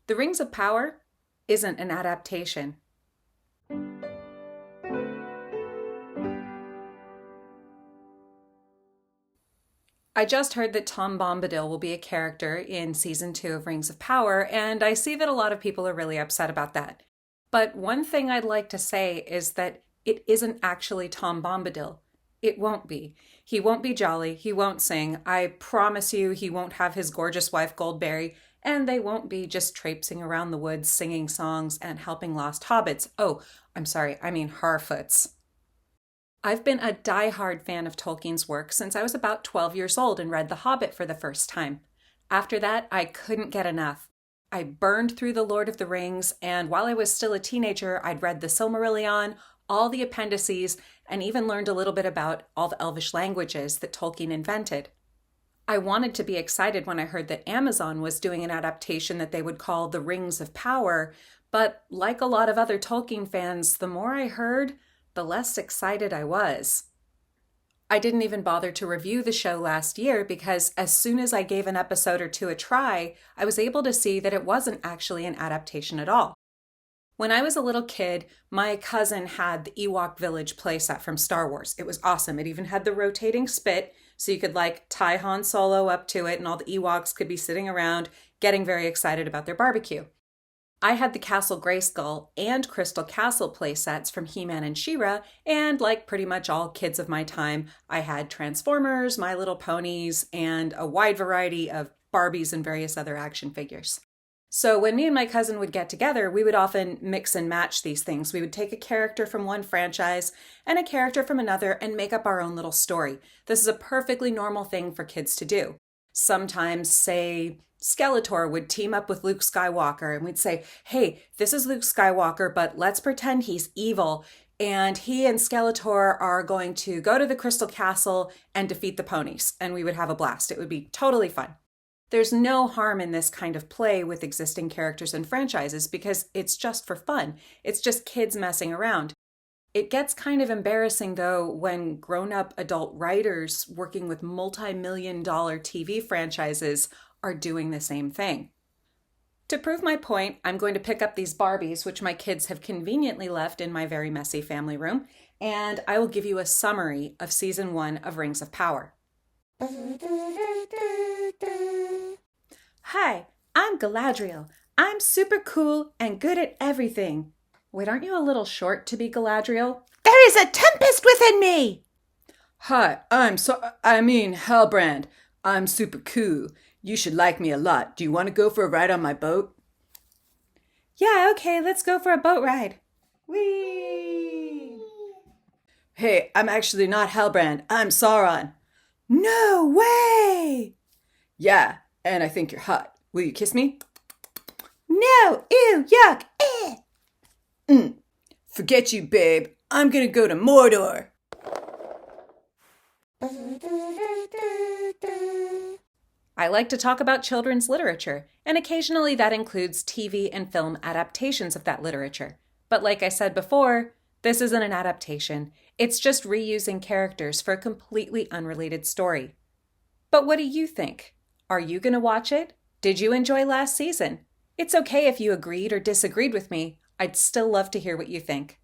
The Rings of Power isn't an adaptation. I just heard that Tom Bombadil will be a character in Season 2 of Rings of Power, and I see that a lot of people are really upset about that. But one thing I'd like to say is that it isn't actually Tom Bombadil. It won't be. He won't be jolly, he won't sing. I promise you he won't have his gorgeous wife Goldberry, and they won't be just traipsing around the woods singing songs and helping lost hobbits. Oh, I'm sorry, I mean Harfoots. I've been a diehard fan of Tolkien's work since I was about 12 years old and read The Hobbit for the first time. After that, I couldn't get enough. I burned through The Lord of the Rings, and while I was still a teenager, I'd read the Silmarillion, all the appendices, and even learned a little bit about all the Elvish languages that Tolkien invented. I wanted to be excited when I heard that Amazon was doing an adaptation that they would call The Rings of Power, but like a lot of other Tolkien fans, the more I heard, the less excited I was. I didn't even bother to review the show last year because as soon as I gave an episode or two a try, I was able to see that it wasn't actually an adaptation at all. When I was a little kid, my cousin had the Ewok Village playset from Star Wars. It was awesome. It even had the rotating spit, so you could tie Han Solo up to it and all the Ewoks could be sitting around getting very excited about their barbecue. I had the Castle Grayskull and Crystal Castle playsets from He-Man and She-Ra, and like pretty much all kids of my time, I had Transformers, My Little Ponies, and a wide variety of Barbies and various other action figures. So when me and my cousin would get together, we would often mix and match these things. We would take a character from one franchise and a character from another and make up our own little story. This is a perfectly normal thing for kids to do. Sometimes, say, Skeletor would team up with Luke Skywalker and we'd say, hey, this is Luke Skywalker, but let's pretend he's evil. And he and Skeletor are going to go to the Crystal Castle and defeat the ponies. And we would have a blast. It would be totally fun. There's no harm in this kind of play with existing characters and franchises because it's just for fun. It's just kids messing around. It gets kind of embarrassing, though, when grown-up adult writers working with multi-million-dollar TV franchises are doing the same thing. To prove my point, I'm going to pick up these Barbies, which my kids have conveniently left in my very messy family room, and I will give you a summary of Season 1 of Rings of Power. Hi, I'm Galadriel. I'm super cool and good at everything. Wait, aren't you a little short to be Galadriel? There is a tempest within me! Hi, Halbrand. I'm super cool. You should like me a lot. Do you want to go for a ride on my boat? Yeah, okay, let's go for a boat ride. Whee! Hey, I'm actually not Halbrand. I'm Sauron. No way! Yeah, and I think you're hot. Will you kiss me? No, ew, yuck, Forget you, babe. I'm gonna go to Mordor. I like to talk about children's literature, and occasionally that includes TV and film adaptations of that literature. But like I said before, this isn't an adaptation. It's just reusing characters for a completely unrelated story. But what do you think? Are you going to watch it? Did you enjoy last season? It's okay if you agreed or disagreed with me. I'd still love to hear what you think.